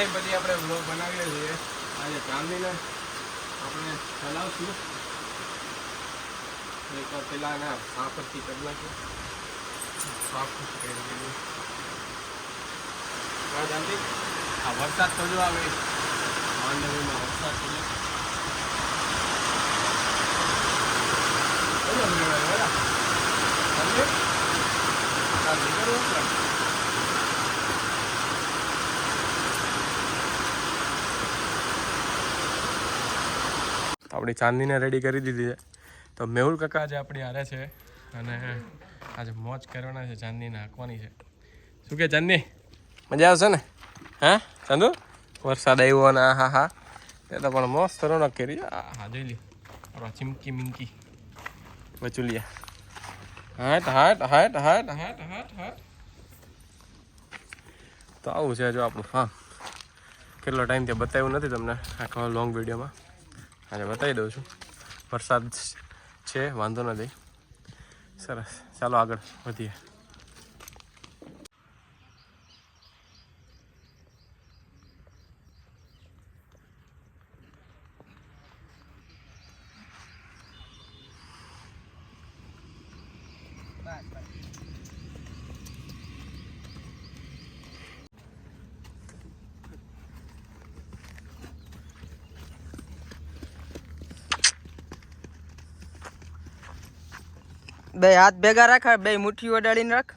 Time પછી આપણે vlog બનાવીએ છીએ. આજે ચાંદીને આપણે ચલાવશું એક પેલા ના સાફરથી કરી નાખ્યું. સાફ કરી દીધું. ચાંદી આ વરસાદ તો જો આવે માંડવીમાં વરસાદ તો આપણી ચાંદીને રેડી કરી દીધી છે. તો મેહુલ કાકા આજે આપણી હારે છે અને આજે મોજ કરવાના છે. ચાંદીને હાંકવાની છે. શું કે ચાંદી મજા આવશે ને? હા ચાંદુ વરસાદ આવ્યો ને હા હા એ તો પણ મસ્ત રોનક કરી. હા જોઈ લે આપણો ચીમકી મિંકી વચુલિયા હાટ હાટ હાટ હાટ હાટ હાટ હાટ. તો આવું છે જો આપણું. હા કેટલો ટાઈમ ત્યાં બતાવ્યું નથી તમને આખો લોંગ વિડીયોમાં. આજે બતાવી દઉં છું. વરસાદ છે વાંધો નથી. સરસ ચાલો આગળ વધીએ. બે હાથ ભેગા રાખ, બે મુઠ્ઠી ઓડાડીને રાખ.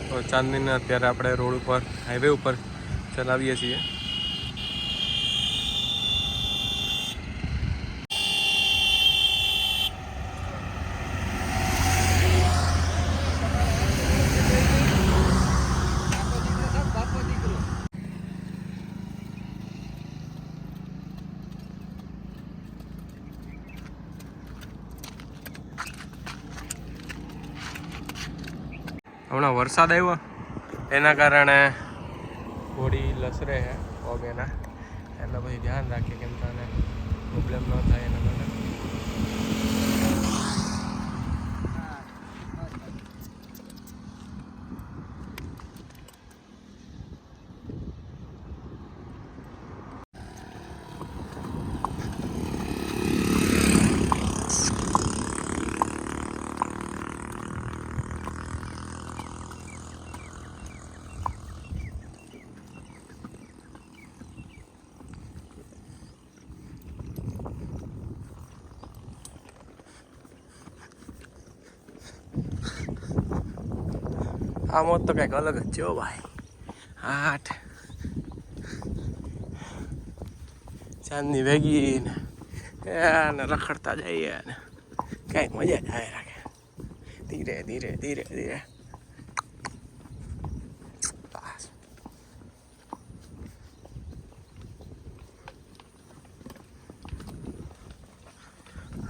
તો ચાંદીને અત્યારે આપણે રોડ ઉપર હાઈવે ઉપર ચલાવીએ છીએ. હમણાં વરસાદ આવ્યો એના કારણે ઘોડી લસરે છે પગ એના, એટલે પછી ધ્યાન રાખીએ કેમ તને પ્રોબ્લેમ ન થાય એના માટે. આ મોત તો કંઈક અલગ જ છે ભાઈ. આઠ ચાંદની ભેગી ને રખડતા જઈએ ને કંઈક મજા જ આવે રાખે. ધીરે ધીરે ધીરે ધીરે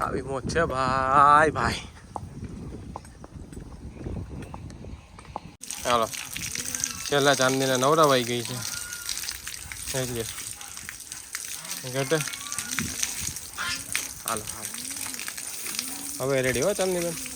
આવી મોજ છે ભાઈ ભાઈ. ચાલો છેલ્લા ચાંદીને નવરાવાઈ ગઈ છે એટલે ઘટે. હાલો હાલો હવે રેડી હો ચાંદની બેન.